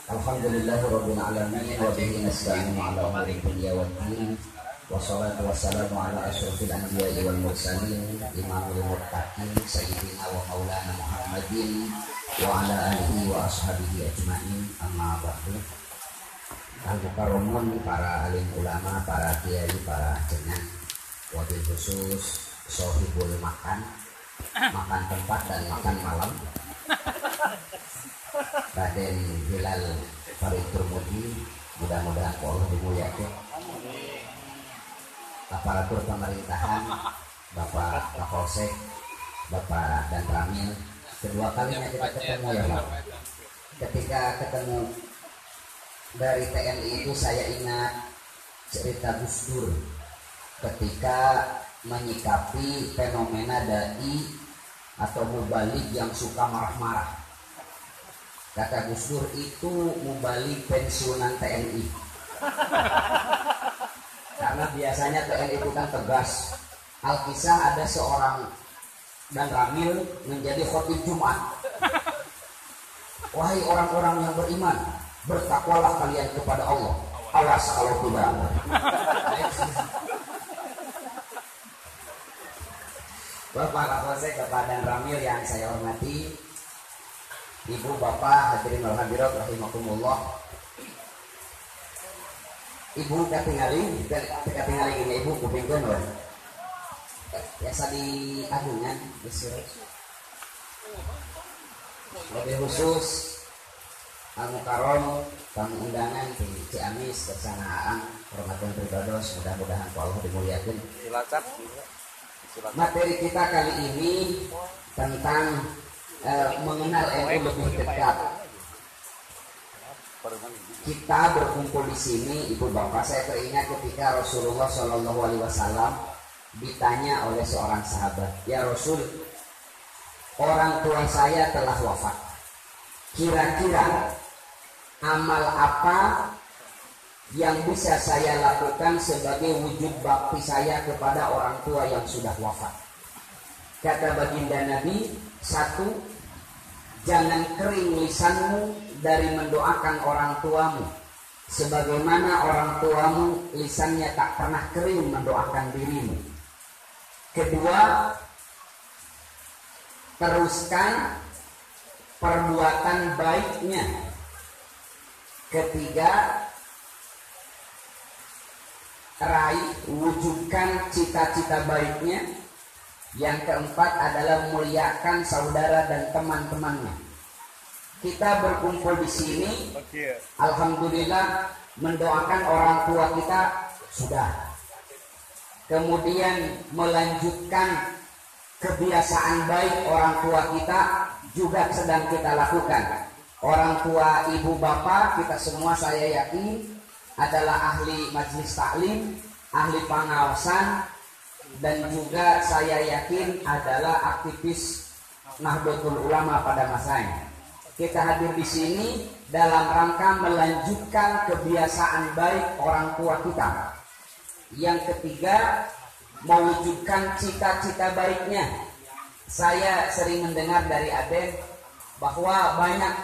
Alhamdulillahirabbil alamin wa bihi nasta'inu ala umuri dunya waddin. Wassalatu wassalamu ala asyrofil anbiya'i wal mursalin imamil muttaqin sayyidina wa maulana Muhammadin wa ala alihi wa ashabihi ajma'in, amma ba'du. Al-mukarramun, para alim ulama, para kiai, para jenah, wabil khusus sohibul makan tempat dan makan malam, Raden Hilal Farid Turmudi, mudah-mudahan Allah dimuliakan. Aparatur pemerintahan, Bapak Kapolsek, Bapak dan Ramil, kedua kalinya kita ketemu ya Pak. Ketika ketemu dari TNI itu saya ingat cerita Gus Dur ketika menyikapi fenomena dai atau mubalik yang suka marah-marah. Kata Gus Dur, itu mubalik pensiunan TNI. Karena biasanya TNI itu kan tegas. Alkisah ada seorang dan Ramil menjadi khotib Jumat. Wahai orang-orang yang beriman, bertakwalah kalian kepada Allah. Awas kalau tidak. Bapak Kapolsek, Bapak dan Ramil yang saya hormati, Ibu, Bapak, hadirin wal hadirat rahimakumullah. Ibu katingali ini Ibu kupingkeun we. Biasa di agungan geus. Lebih khusus al-mukarram tamu undangan di Ciamis kesanaan hormatan pribados, mudah-mudahan Allah dimuliakan. Materi kita kali ini tentang mengenal ilmu lebih dekat. Kita berkumpul di sini, Ibu Bapak, saya teringat ketika Rasulullah Shallallahu Alaihi Wasallam ditanya oleh seorang sahabat, ya Rasul, orang tua saya telah wafat. Kira-kira amal apa yang bisa saya lakukan sebagai wujud bakti saya kepada orang tua yang sudah wafat? Kata baginda Nabi, satu, jangan kering lisanmu dari mendoakan orang tuamu, sebagaimana orang tuamu lisannya tak pernah kering mendoakan dirimu. Kedua, teruskan perbuatan baiknya. Ketiga, raih, wujudkan cita-cita baiknya. Yang keempat adalah muliakan saudara dan teman-temannya. Kita berkumpul di sini, alhamdulillah, mendoakan orang tua kita sudah. Kemudian melanjutkan kebiasaan baik orang tua kita juga sedang kita lakukan. Orang tua ibu bapak kita semua saya yakin adalah ahli majelis taklim, ahli pengawasan, dan juga saya yakin adalah aktivis Nahdlatul Ulama pada masanya. Kita hadir di sini dalam rangka melanjutkan kebiasaan baik orang tua kita. Yang ketiga, mewujudkan cita-cita baiknya. Saya sering mendengar dari Aden bahwa banyak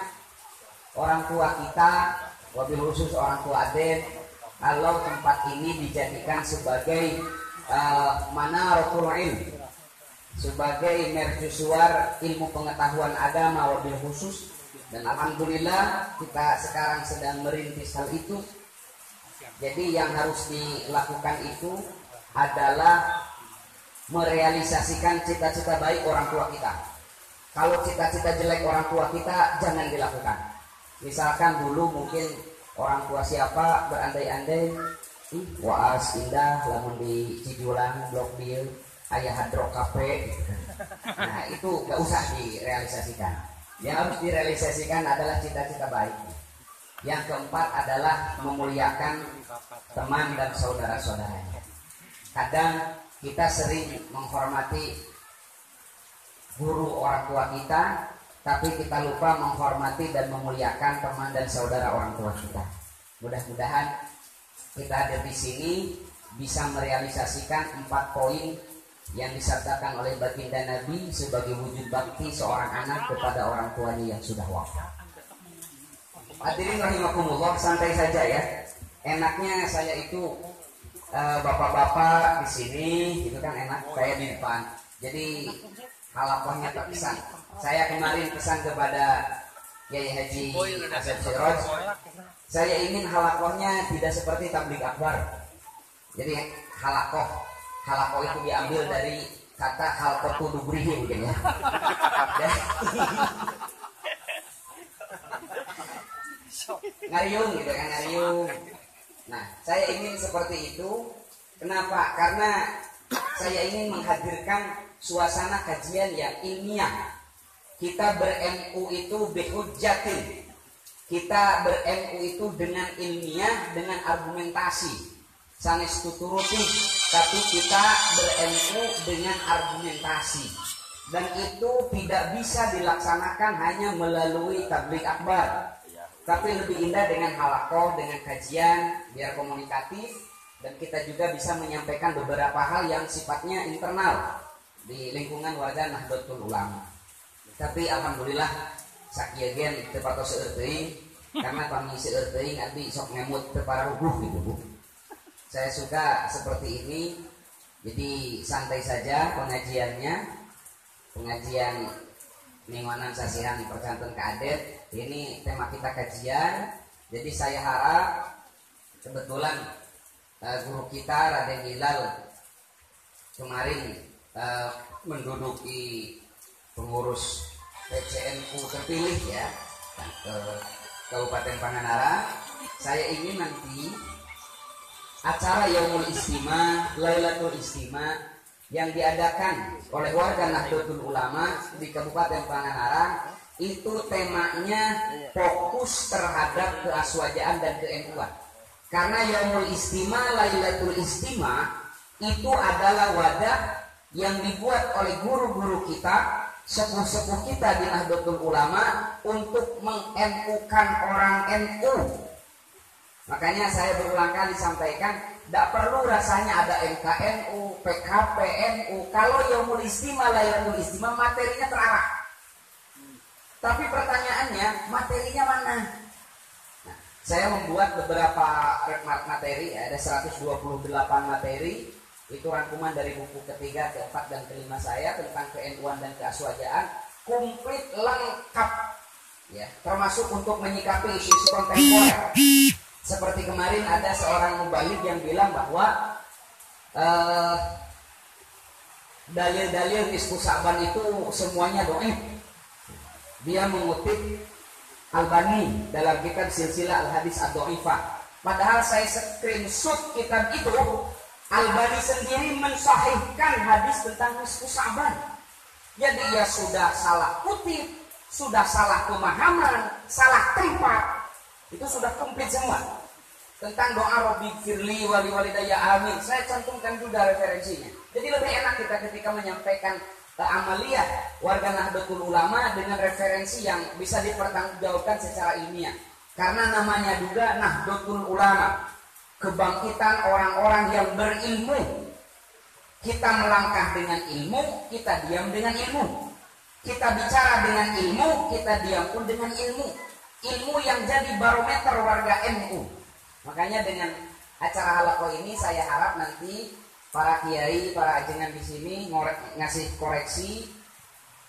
orang tua kita, wabil khusus orang tua Aden, kalau tempat ini dijadikan sebagai manaratul ilm, sebagai mercusuar ilmu pengetahuan agama wabil khusus. Dan alhamdulillah kita sekarang sedang merintis hal itu. Jadi yang harus dilakukan itu adalah merealisasikan cita-cita baik orang tua kita. Kalau cita-cita jelek orang tua kita jangan dilakukan. Misalkan dulu mungkin orang tua siapa berandai-andai, waas indah lamun di Cijulang blok bieu aya hadro kafe. Nah itu gak usah direalisasikan. Yang harus direalisasikan adalah cita-cita baik. Yang keempat adalah memuliakan teman dan saudara-saudaranya. Kadang kita sering menghormati guru orang tua kita, tapi kita lupa menghormati dan memuliakan teman dan saudara orang tua kita. Mudah-mudahan kita hadir di sini bisa merealisasikan 4 poin yang disabdakan oleh baginda Nabi sebagai wujud bakti seorang anak kepada orang tuanya yang sudah wafat. Hadirin rahimakumullah, santai saja ya. Enaknya saya itu bapak-bapak di sini gitu kan enak, saya di depan. Jadi halakohnya terkesan. Saya kemarin pesan kepada Yai Haji Asep Siroj, saya ingin halakohnya tidak seperti tabligh akbar. Jadi halakoh itu diambil dari kata halqatu dubrihi mungkin ya. Ngariung gitu kan, ngariung. Nah, saya ingin seperti itu. Kenapa? Karena saya ingin menghadirkan suasana kajian yang ilmiah. Kita ber-MU itu bihujjatin. Kita ber-MU itu dengan ilmiah, dengan argumentasi. Sanes tuturuti, tapi kita ber-MU dengan argumentasi. Dan itu tidak bisa dilaksanakan hanya melalui tabligh akbar. Tapi lebih indah dengan halakoh, dengan kajian, biar komunikatif. Dan kita juga bisa menyampaikan beberapa hal yang sifatnya internal di lingkungan warga Nahdlatul Ulama. Tapi alhamdulillah sakieu gen teu patos seueur teuing, karena kami seueur teuing abdi sok ngemut teu pararuguh gitu Bu. Saya suka seperti ini. Jadi santai saja pengajiannya. Pengajian mingguanan sasihan percanten ke adet. Ini tema kita kajian. Jadi saya harap kebetulan guru kita Raden Hilal kemarin menduduki pengurus PCNU terpilih ya ke Kabupaten Pangandaran. Saya ingin nanti acara Yaumul Istima, Lailatul Istima yang diadakan oleh warga Nahdlatul Ulama di Kabupaten Pangandaran itu temanya fokus terhadap keaswajaan dan ke-NU-an. Karena Yaumul Istima, Lailatul Istima itu adalah wadah yang dibuat oleh guru-guru kita, sepuh-sepuh kita di Nahdlatul Ulama untuk meng-NU-kan orang NU. Makanya saya berulang kali sampaikan, tidak perlu rasanya ada MKNU, PKP, NU. Kalau Yaumul Istima, Lailatul Istima materinya terarah. Tapi pertanyaannya, materinya mana? Nah, saya membuat beberapa materi, ada 128 materi. Itu rangkuman dari buku ketiga, keempat, dan kelima saya tentang ke-NU-an dan keaswajaan. Komplit, lengkap, ya, termasuk untuk menyikapi isu-isu kontemporer. Seperti kemarin ada seorang mubalik yang bilang bahwa dalil-dalil nisfu Sa'ban itu semuanya dhaif. Dia mengutip Albani dalam kitab Silsilah Al-Hadis Ad-Dhaifah. Padahal saya screenshot kitab itu, Albani sendiri mensahihkan hadis tentang nisfu Sa'ban. Jadi ya sudah salah kutip, sudah salah pemahaman, salah tempat. Itu sudah komplit semua. Tentang doa Rabbi firli wali walidayya amin, saya cantumkan juga referensinya. Jadi lebih enak kita ketika menyampaikan amaliyah warga Nahdlatul Ulama dengan referensi yang bisa dipertanggungjawabkan secara ilmiah. Karena namanya juga Nahdlatul Ulama, kebangkitan orang-orang yang berilmu. Kita melangkah dengan ilmu, kita diam dengan ilmu. Kita bicara dengan ilmu, kita diam pun dengan ilmu. Ilmu yang jadi barometer warga NU. Makanya dengan acara halaqah ini saya harap nanti para kiai, para ajengan di sini ngasih koreksi.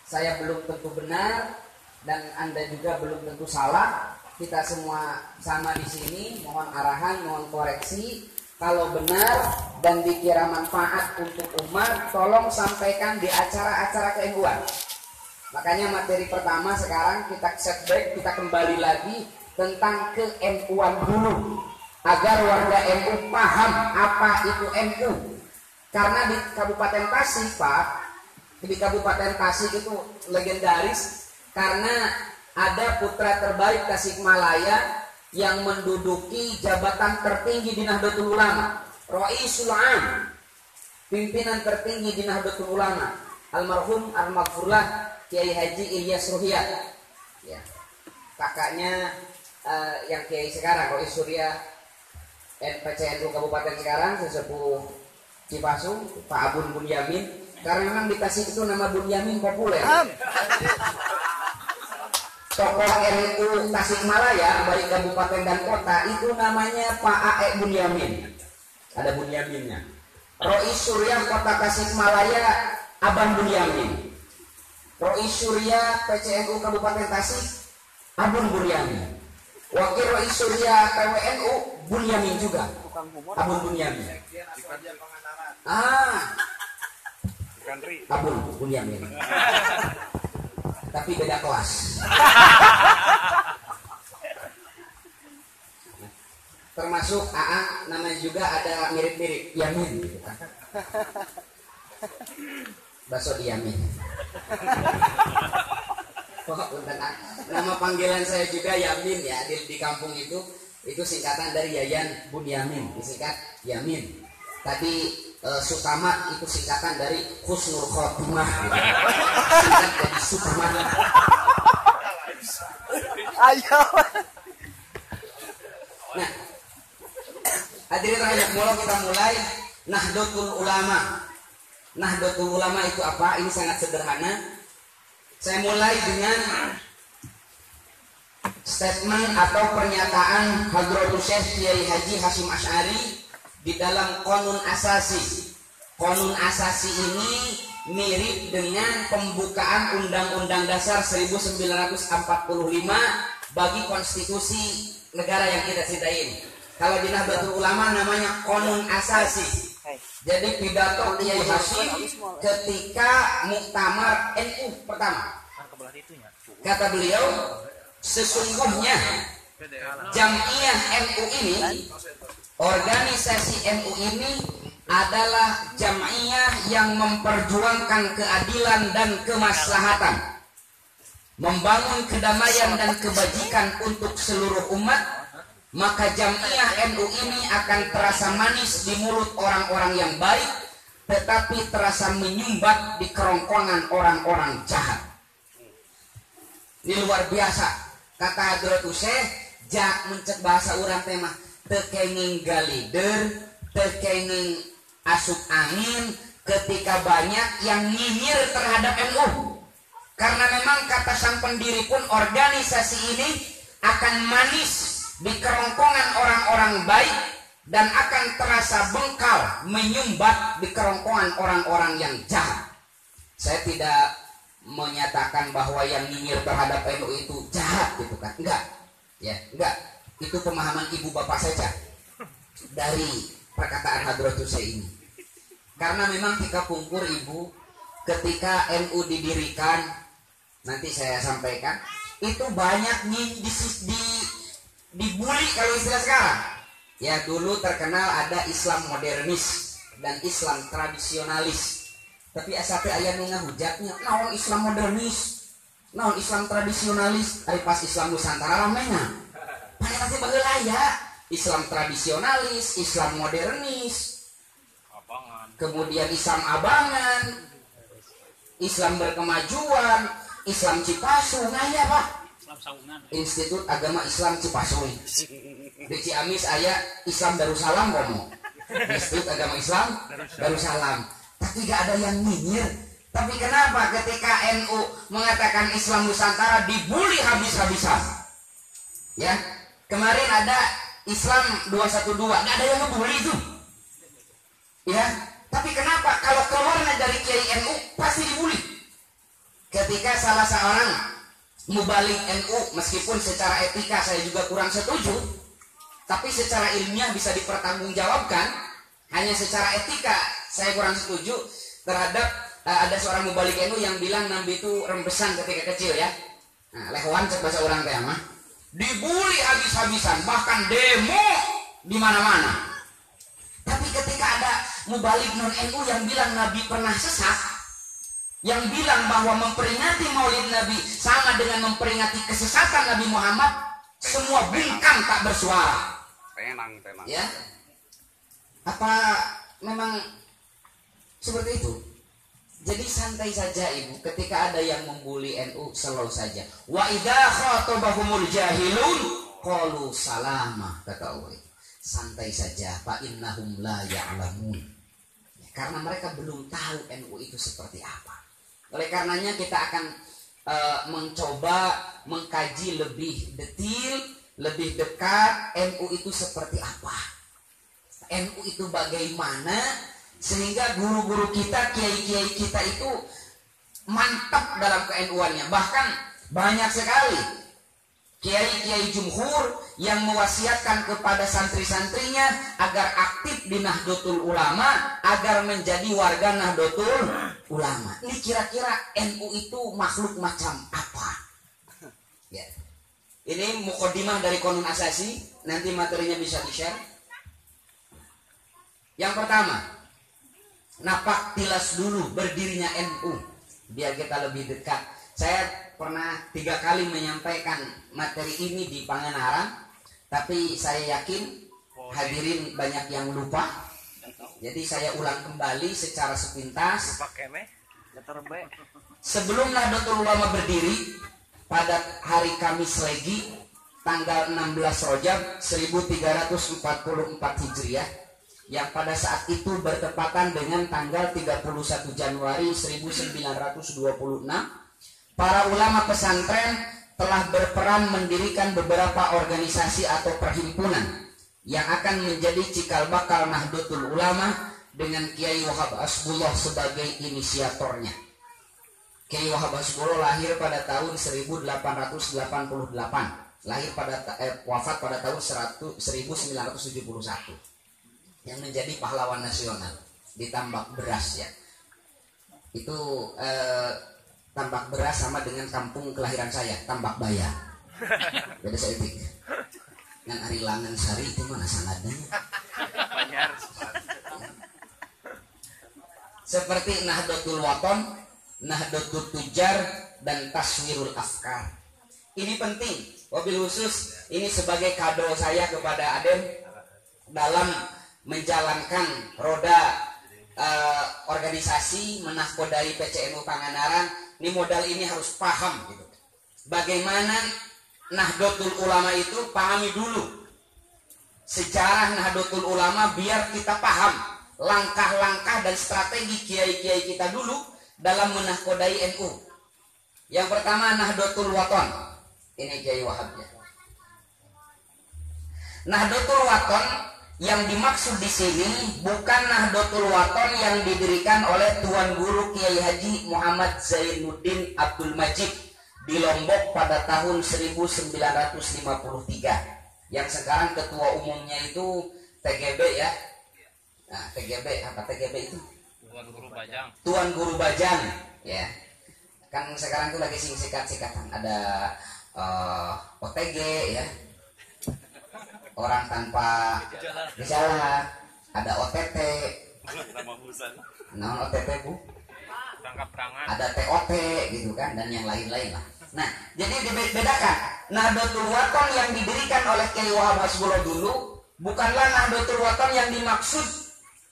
Saya belum tentu benar dan Anda juga belum tentu salah. Kita semua sama di sini. Mohon arahan, mohon koreksi. Kalau benar dan dikira manfaat untuk umat, tolong sampaikan di acara-acara ke-NU-an. Makanya materi pertama sekarang kita setback, kita kembali lagi tentang ke-NU-an dulu, agar warga NU paham apa itu NU. Karena di Kabupaten Tasik, Pak, di Kabupaten Tasik itu legendaris karena ada putra terbaik Tasikmalaya yang menduduki jabatan tertinggi di Nahdlatul Ulama, Raisul Am, pimpinan tertinggi di Nahdlatul Ulama, almarhum al-maghfurlah Kiai Haji Ilyas Ruhiyat, ya, kakaknya yang Kiai sekarang, Rois Surya PCNU Kabupaten sekarang, sesepuh Cipasung, Pak Abun Bunyamin. Karena memang di Tasik itu nama Bunyamin populer. tokoh NU Tasikmalaya baik kabupaten dan kota itu namanya Pak A.E. Bunyamin. Ada Bunyaminnya. Rois Surya Kota Tasikmalaya Abang Bunyamin. Rois Surya PCNU Kabupaten Tasik Abang Bunyamin. Wakil Rois Surya PWNU Bunyamin juga. Abang Bunyamin. Abang Bunyamin. Tapi beda kelas. Termasuk AA namanya juga ada mirip-mirip Yamin gitu kan. Bakso di Yamin. Nama panggilan saya juga Yamin ya di kampung itu singkatan dari Yayan Bunyamin, disingkat Yamin. Tadi Sukama itu singkatan dari Husnul Khotimah gitu. Singkat dari Sukama. Ayo. Nah, hadirin banyak mula kita mulai Nahdlatul Ulama. Nahdlatul Ulama itu apa? Ini sangat sederhana. Saya mulai dengan statement atau pernyataan Hadratus Syekh Kiai Haji Hasyim Asy'ari di dalam Qonun Asasi. Qonun Asasi ini mirip dengan pembukaan Undang-Undang Dasar 1945 bagi konstitusi negara yang kita cintai. Kalau di Nahdlatul Ulama namanya Qonun Asasi. Jadi pidato Kiai Hasyim ketika muktamar NU pertama. Kata beliau, sesungguhnya Jam'iyah NU ini, organisasi NU ini adalah jam'iyah yang memperjuangkan keadilan dan kemaslahatan, membangun kedamaian dan kebajikan untuk seluruh umat. Maka jam'iyah NU ini akan terasa manis di mulut orang-orang yang baik, tetapi terasa menyumbat di kerongkongan orang-orang jahat. Ini luar biasa. Kata Hadratus Syekh, jak mencet bahasa urang tema tekenging galider, tekenging asup angin ketika banyak yang nyinyir terhadap NU. Karena memang kata sang pendiri pun organisasi ini akan manis di kerongkongan orang-orang baik dan akan terasa bengkal menyumbat di kerongkongan orang-orang yang jahat. Saya tidak menyatakan bahwa yang nyinyir terhadap NU itu jahat gitu kan. Enggak. Ya, enggak. Itu pemahaman ibu bapak saja dari perkataan Hadratus Syekh ini. Karena memang tika pungkur ibu ketika NU didirikan, nanti saya sampaikan, itu banyak dibully kalau istilah sekarang. Ya, dulu terkenal ada Islam modernis dan Islam tradisionalis. Tapi asal aya nu ngahujatnya, naon Islam modernis, naon Islam tradisionalis, ari pas Islam Nusantara ramena. Padahal teh baheula ya, Islam tradisionalis, Islam modernis. Kemudian Islam abangan, Islam berkemajuan, Islam Cipasu, ngaya Pak. Institut Agama Islam Cipasui. Di Ciamis aya Islam Darussalam komo. Institut Agama Islam Darussalam. Tapi gak ada yang nyinyir. Tapi kenapa ketika NU mengatakan Islam Nusantara dibully habis-habisan? Ya, kemarin ada Islam 212, gak ada yang ngebully itu. Ya, tapi kenapa kalau keluarnya dari Kiai NU pasti dibully? Ketika salah seorang mubalik NU, meskipun secara etika saya juga kurang setuju, tapi secara ilmiah bisa dipertanggungjawabkan. Hanya secara etika saya kurang setuju terhadap ada seorang mubalik NU yang bilang Nabi itu rembesan ketika kecil ya. Nah, lehoan cek bahasa orang teh mah. Dibully habis-habisan, bahkan demo di mana-mana. Tapi ketika ada mubalik non NU yang bilang Nabi pernah sesat, yang bilang bahwa memperingati Maulid Nabi sama dengan memperingati kesesatan Nabi Muhammad, semua bungkam tak bersuara. Tenang. Ya, apa memang seperti itu? Jadi santai saja ibu. Ketika ada yang membuli NU, slow saja. Wa idza khatabahumul jahilun qalu salama, kata Allah. Santai saja, fa innahum la ya'lamun. Karena mereka belum tahu NU itu seperti apa. Oleh karenanya kita akan mencoba mengkaji lebih detail, lebih dekat NU itu seperti apa, NU itu bagaimana, sehingga guru-guru kita, kiai-kiai kita itu mantap dalam ke-NU-annya. Bahkan banyak sekali kiai-kiai jumhur yang mewasiatkan kepada santri-santrinya agar aktif di Nahdlatul Ulama, agar menjadi warga Nahdlatul Ulama. Ini kira-kira NU itu makhluk macam apa? Ya. Ini mukadimah dari Qanun Asasi, nanti materinya bisa di-share. Yang pertama, napak tilas dulu berdirinya NU, biar kita lebih dekat. Saya pernah 3 kali menyampaikan materi ini di Pangandaran, tapi saya yakin hadirin banyak yang lupa. Jadi saya ulang kembali secara sepintas. Sebelum Nahdlatul Ulama berdiri pada hari Kamis Legi tanggal 16 Rajab 1344 Hijriah, yang pada saat itu bertepatan dengan tanggal 31 Januari 1926, para ulama pesantren telah berperan mendirikan beberapa organisasi atau perhimpunan yang akan menjadi cikal bakal Nahdlatul Ulama dengan Kiai Wahab Hasbullah sebagai inisiatornya. Kiai Wahab Hasbullah lahir pada tahun 1888, wafat pada tahun 1971, yang menjadi pahlawan nasional di tambak beras ya. Itu tambak beras sama dengan kampung kelahiran saya, Tambak Baya. Beda seetik. Dengan Arilangan Sari itu mana sanadnya? Seperti Nahdlatul Wathon, Nahdlatul Tujar, dan Taswirul Afkar. Ini penting, wabil khusus ini sebagai kado saya kepada Aden dalam menjalankan roda organisasi menahkodai PCNU Pangandaran. Ini modal ini harus paham gitu. Bagaimana Nahdlatul Ulama itu, pahami dulu sejarah Nahdlatul Ulama biar kita paham langkah-langkah dan strategi kiai-kiai kita dulu dalam menahkodai NU. Yang pertama Nahdlatul Wathon. Ini Kiai Wahabnya. Nahdlatul Wathon yang dimaksud di sini bukan Nahdlatul Wathon yang didirikan oleh Tuan Guru Kiai Haji Muhammad Zainuddin Abdul Majid di Lombok pada tahun 1953, yang sekarang ketua umumnya itu TGB ya. Nah, TGB apa TGB itu? Tuan Guru Bajang. Tuan Guru Bajang ya. Kan sekarang itu lagi singkat-singkatan, ada OTG ya. Orang tanpa gejala, ada OTT, non OTT bu, ada TOT gitu kan, dan yang lain-lain lah. Nah, jadi dibedakan. Nahdlatul Wathon yang didirikan oleh Kiai Wahab Hasbullah dulu bukanlah Nahdlatul Wathon yang dimaksud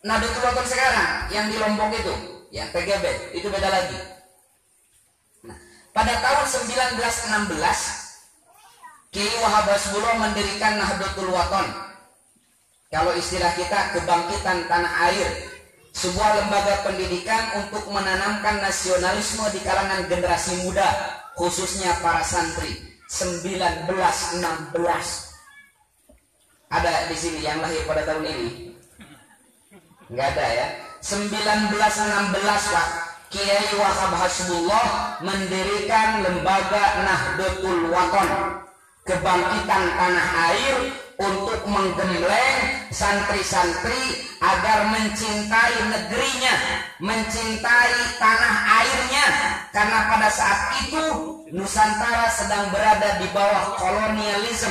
Nahdlatul Wathon sekarang yang di Lombok itu, yang TGB, itu beda lagi. Nah, pada tahun 1916 Kiai Wahab Hasbullah mendirikan Nahdlatul Wathon. Kalau istilah kita, kebangkitan tanah air, sebuah lembaga pendidikan untuk menanamkan nasionalisme di kalangan generasi muda, khususnya para santri. 1916 ada di sini yang lahir pada tahun ini? Enggak ada ya. 1916 Pak, Kiai Wahab Hasbullah mendirikan lembaga Nahdlatul Wathon, kebangkitan tanah air, untuk menggembleng santri-santri agar mencintai negerinya, mencintai tanah airnya, karena pada saat itu Nusantara sedang berada di bawah kolonialisme,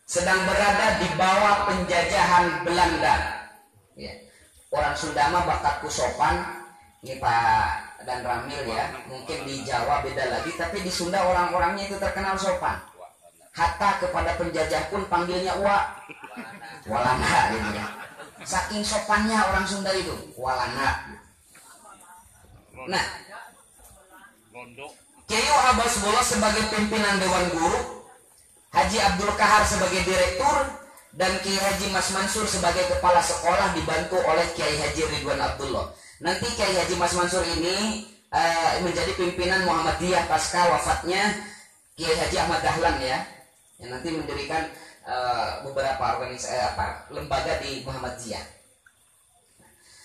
sedang berada di bawah penjajahan Belanda ya. Orang Sunda mah bakat kusopan, ini Pak dan Ramil ya, mungkin di Jawa beda lagi, tapi di Sunda orang-orangnya itu terkenal sopan. Hatta kepada penjajah pun panggilnya walana gitu ya. Saking sopannya orang Sunda itu, walana. Nah, Kiai Wahab Hasbullah sebagai pimpinan Dewan Guru, Haji Abdul Kahar sebagai direktur, dan Kiai Haji Mas Mansur sebagai kepala sekolah dibantu oleh Kiai Haji Ridwan Abdullah. Nanti Kiai Haji Mas Mansur ini menjadi pimpinan Muhammadiyah pasca wafatnya Kiai Haji Ahmad Dahlan ya, yang nanti mendirikan beberapa lembaga di Muhammadiyah.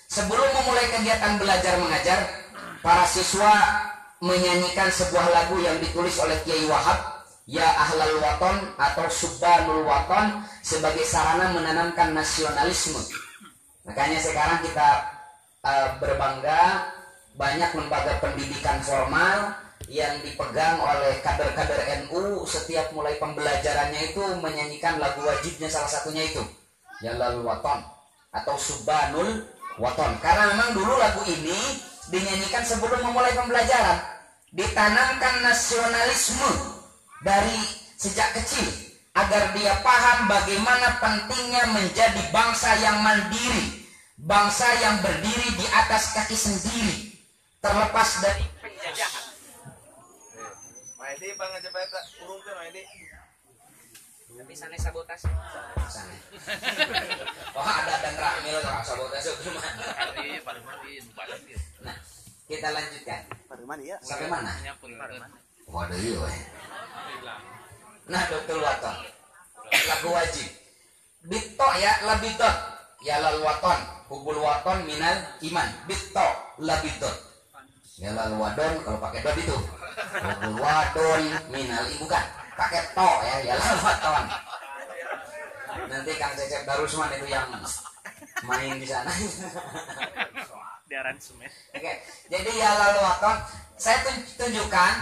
Sebelum memulai kegiatan belajar mengajar, para siswa menyanyikan sebuah lagu yang ditulis oleh Kiai Wahab, Ya Ahlal Waton atau Subbanul Waton, sebagai sarana menanamkan nasionalisme. Makanya sekarang kita berbangga banyak lembaga pendidikan formal yang dipegang oleh kader-kader NU. Setiap mulai pembelajarannya itu menyanyikan lagu wajibnya, salah satunya itu Ya Ahlal Waton atau Subbanul Waton. Karena memang dulu lagu ini dinyanyikan sebelum memulai pembelajaran, ditanamkan nasionalisme dari sejak kecil agar dia paham bagaimana pentingnya menjadi bangsa yang mandiri, bangsa yang berdiri di atas kaki sendiri, terlepas dari penjajahan. Maedi bang aja pak urung tuh Maedi. Tapi sana sabotase. Sana. Oh ada dan ramil kalau sabotase gimana? Nah, kita lanjutkan. Sampai mana? Waduh iya. Nah, Dr. Waton. Lagu wajib. Bitto ya, labitot. Ya lal waton, hubul waton minal iman. Bitto, labitot. Ya lal wadon kalau pakai dot itu. Hubul wadon minal iman, bukan. Pakai to ya lal waton. Nanti Kang Cecep Darusman itu yang main di sana. Di aransemen. Oke, jadi ya lal waton, saya tunjukkan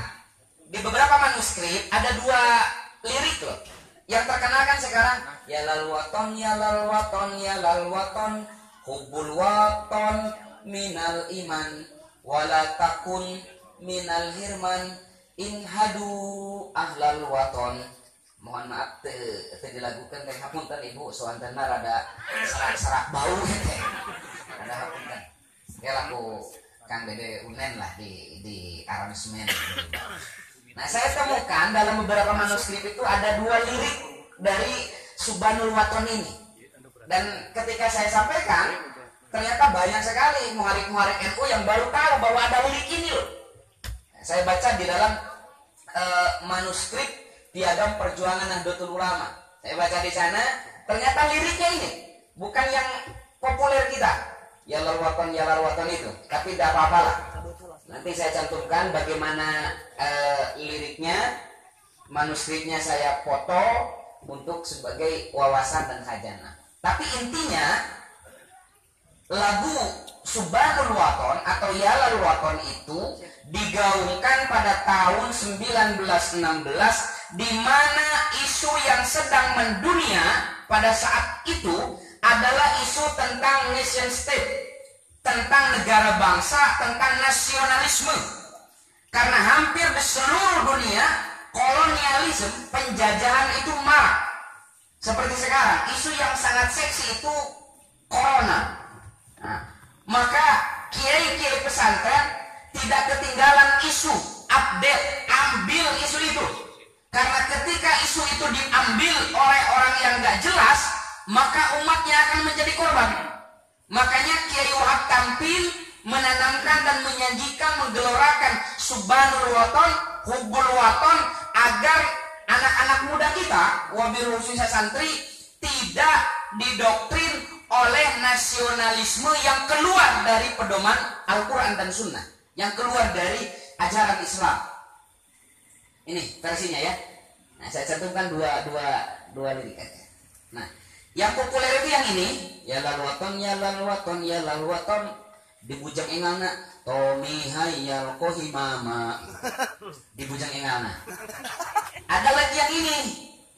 di beberapa manuskrip ada dua lirik loh. Yang terkenal kan sekarang ya lal waton ya lal waton ya lal waton hubul waton minal iman wala takun minal hirman inhadu ahlal waton. Mohon maaf dilakukan teh hapunten ibu soantena rada serak-serak bau teh. Ada hapunten. Ya laku Kang Dede Unen lah di aransemen. Nah, saya temukan dalam beberapa manuskrip itu ada dua lirik dari Subbanul Waton ini. Dan ketika saya sampaikan, ternyata banyak sekali muharik-muharik NU yang baru tahu bahwa ada lirik ini loh. Saya baca di dalam manuskrip Piagam Perjuangan Nahdlatul Ulama. Saya baca di sana, ternyata liriknya ini bukan yang populer kita. Ya lal waton itu, tapi tidak apa-apa lah. Nanti saya cantumkan bagaimana liriknya, manuskripnya saya foto untuk sebagai wawasan dan khazanah. Tapi intinya lagu Subbanul Waton atau Ya Lal Waton itu digaungkan pada tahun 1916, di mana isu yang sedang mendunia pada saat itu adalah isu tentang nation state, tentang negara bangsa, tentang nasionalisme. Karena hampir di seluruh dunia kolonialisme, penjajahan itu marak. Seperti sekarang, isu yang sangat seksi itu corona. Nah, maka kiai-kiai pesantren tidak ketinggalan isu, update, ambil isu itu. Karena ketika isu itu diambil oleh orang yang gak jelas, maka umatnya akan menjadi korban. Makanya Kiai Wahab tampil menanamkan dan menyajikan, menggelorakan Subbanul Waton, Hubul Waton, agar anak-anak muda kita, wabil khususnya santri, tidak didoktrin oleh nasionalisme yang keluar dari pedoman Al-Quran dan Sunnah, yang keluar dari ajaran Islam. Ini versinya ya. Nah, saya cantumkan dua lirik aja. Nah, yang populer itu yang ini, ya lal waton ya lal waton ya lal waton, di bujang engana Tomi hayal kohimama, di bujang engana. Ada lagi yang ini.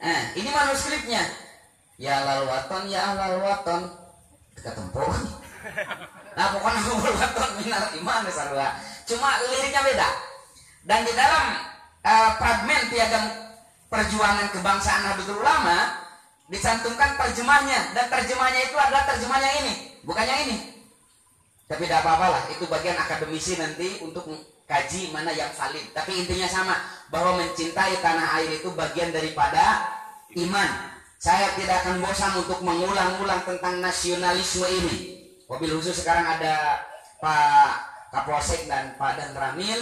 Nah, ini manuskripnya. Ya lal waton ya lal waton, dekat tempo. Nah, pokoknya hubul waton minal iman sarua. Cuma liriknya beda. Dan di dalam fragmen Piagam Perjuangan Kebangsaan Nahdlatul Ulama dicantumkan terjemahnya, dan terjemahnya itu adalah terjemah yang ini, bukan yang ini. Tapi tidak apa-apa lah, itu bagian akademisi nanti untuk kaji mana yang valid. Tapi intinya sama, bahwa mencintai tanah air itu bagian daripada iman. Saya tidak akan bosan untuk mengulang-ulang tentang nasionalisme ini. Wabil khusus sekarang ada Pak Kapolsek dan Pak Dan Ramil,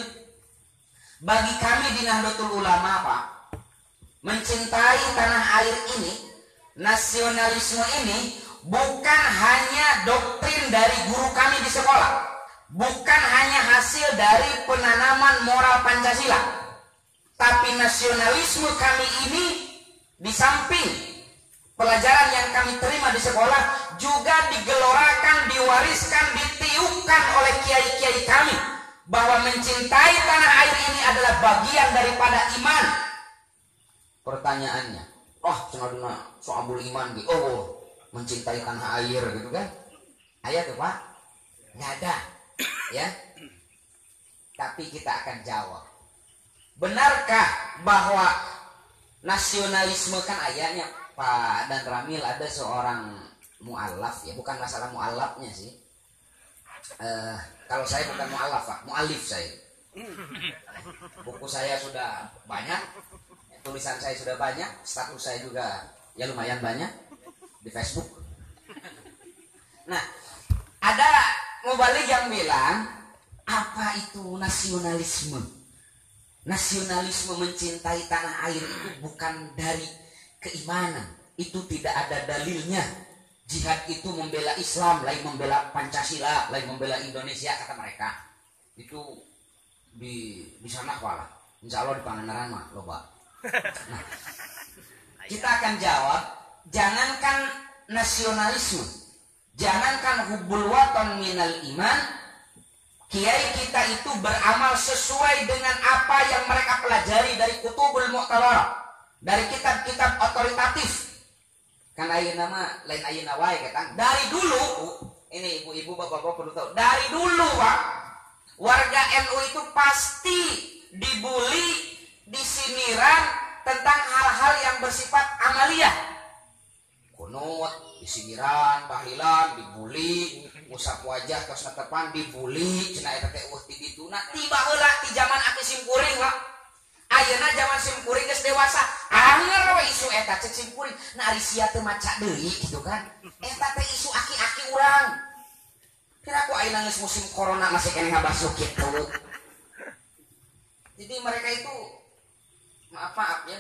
bagi kami di Nahdlatul Ulama, Pak, mencintai tanah air ini, nasionalisme ini bukan hanya doktrin dari guru kami di sekolah, bukan hanya hasil dari penanaman moral Pancasila, tapi nasionalisme kami ini di samping pelajaran yang kami terima di sekolah juga digelorakan, diwariskan, ditiupkan oleh kiai-kiai kami bahwa mencintai tanah air ini adalah bagian daripada iman. Pertanyaannya, cenah soal iman gitu, mencintai tanah air gitu kan? Ayat tuh Pak, nggak ada, ya. Tapi kita akan jawab, benarkah bahwa nasionalisme kan ayatnya Pak Dan Ramil ada seorang mu'alaf, ya bukan masalah mu'alafnya sih. Kalau saya bukan mu'alaf Pak, mu'alif saya. Buku saya sudah banyak, tulisan saya sudah banyak, status saya juga ya lumayan banyak di Facebook. Nah, ada mubalik yang bilang, apa itu nasionalisme? Nasionalisme mencintai tanah air itu bukan dari keimanan, itu tidak ada dalilnya. Jihad itu membela Islam, lain membela Pancasila, lain membela Indonesia, kata mereka. Itu di sana lah. Insya Allah di Pangandaran mah loba. Nah, kita akan jawab, jangankan nasionalisme, jangankan hubbul watan minal iman, kiai kita itu beramal sesuai dengan apa yang mereka pelajari dari kutubul mu'tabar, dari kitab-kitab otoritatif. Kan ayeuna mah lain ayeuna wae kata. Dari dulu, ini ibu-ibu bapak-bapak perlu tahu, dari dulu Pak, warga NU itu pasti dibully, disindiran tentang hal-hal yang bersifat amaliyah. Kunut, disindiran, tahlilan, dibully, usap wajah terus netepan dibully, cenah eta teh ti ditu. Nah, tiba heula ti zaman aki simkuring Pak. Ayeuna zaman simkuring geus dewasa, anger we isu eta cek simkuring. Nah, ari sia teu maca deui gitu kan. Eta teh isu aki-aki urang. Kira ku ayeuna geus musim corona masih kene ngabasuh kitu. Jadi mereka itu maaf ya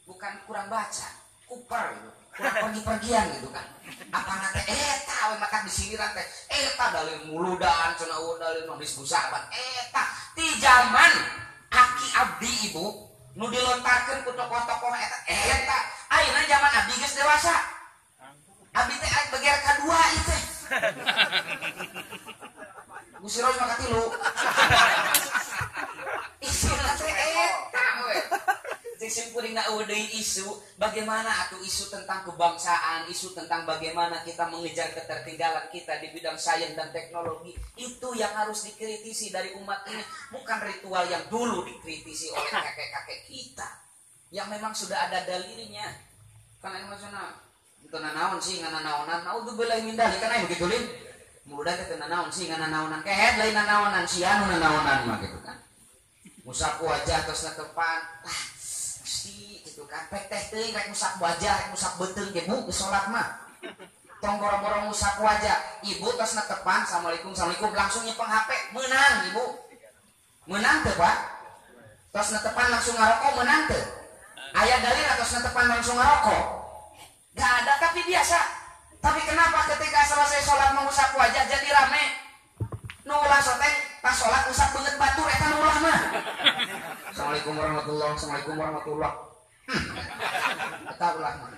bukan kurang baca, kuper gitu. Kurang pergi-pergian gitu kan. Apa nate eta we maka disindiran teh. Eta dalil muludan cenah dalil nulis busaban. Eta ti zaman aki abdi ibu nu dilontarkeun ku tokoh-tokoh eta ayeuna zaman abdi geus dewasa. Abdi teh arek beger kadua ieu teh. Gusti Roy maka tilu. Isuna teh eta we. Cek simkuringna deui isu, bagaimana atuh isu tentang kebangsaan, isu tentang bagaimana kita mengejar ketertinggalan kita di bidang sains dan teknologi. Itu yang harus dikritisi dari umat ini, bukan ritual yang dulu dikritisi oleh kakek-kakek kita yang memang sudah ada dalilnya. Kan anu maksudna teu nanaon sih ngana naonan, naudzubillahi min dzalik kan aya begitu lin. Mudah teu nanaon sih ngana naonan, kehet lain nanaonan si anu nanaonan mah gitu kan. Musap wajah terus netepan. Gitu kan, pek teh teuing rek musap wajah, rek musap beuteung ge Bu geus salat mah. Tong boro-boro musap wajah, ibu tos netepan assalamualaikum langsung nyepeng HP, meunang ibu. Meunang teu Pak? Tos netepan langsung ngarokok meunang teu? Aya dalil tos netepan langsung ngarokok? Gak ada tapi biasa. Tapi kenapa ketika selesai salat mengusap wajah jadi rame? Nu ulah soteng pas salat usap beungeut batur eta nu ulah mah. Assalamualaikum warahmatullahi. Eta ulah mah.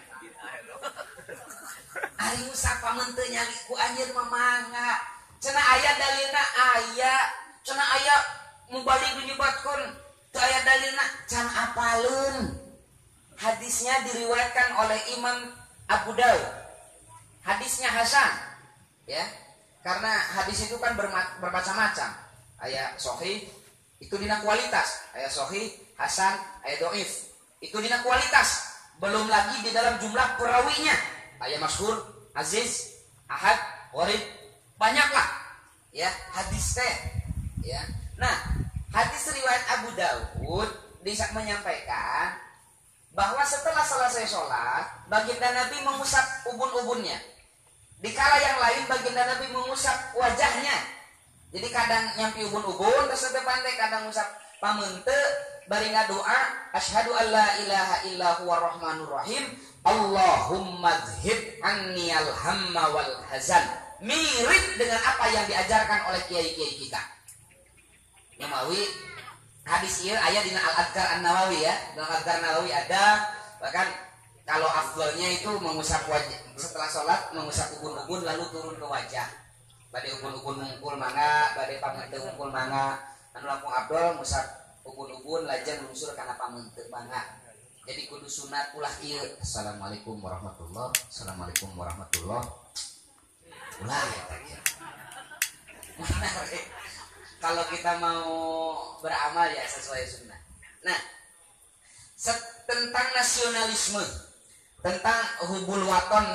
Ari usap pamun teu nyali ku anjeun mah mangga. Cenah aya dalilna aya, cenah aya mubalik menyebutkeun teu aya dalilna can apaleun. Hadisnya diriwayatkan oleh Imam Abu Daud. Hadisnya hasan. Ya. Karena hadis itu kan bermacam-macam. Aya sahih itu dina kualitas, aya sahih, hasan, aya dhaif. Itu dina kualitas, belum lagi di dalam jumlah perawinya. Aya masyhur, aziz, ahad, gharib, banyaklah ya hadis teh. Ya. Nah, hadis riwayat Abu Daud menyampaikan bahwa setelah selesai sholat, baginda Nabi mengusap ubun-ubunnya. Dikala yang lain baginda Nabi mengusap wajahnya. Jadi kadang nyampi ubun-ubun terus depan teh kadang usap pameunte bari ngadoa asyhadu alla ilaha illa huwa rahmanur rahim Allahumma dzhib anniyal hamma wal hazan. Mirip dengan apa yang diajarkan oleh kiai-kiai kita. Nawawi hadis ieu aya dina Al-Adhkar An-Nawawi ya. Dalam Al-Adhkar Nawawi ada bahkan kalau afdalnya itu mengusap wajah setelah sholat mengusap ubun-ubun lalu turun ke wajah. Bade ubun-ubun mungkul mangga, bade pameunteun mungkul mangga. Anu langkung afdal ngusap ubun-ubun lajeng lungsur kana pameunteun mangga. Jadi kudu sunat ulah ieu. Assalamualaikum warahmatullahi wabarakatuh. Assalamualaikum warahmatullahi wabarakatuh. Ulah ya. Kalau kita mau beramal ya sesuai sunnah. Nah, tentang nasionalisme, tentang hubul waton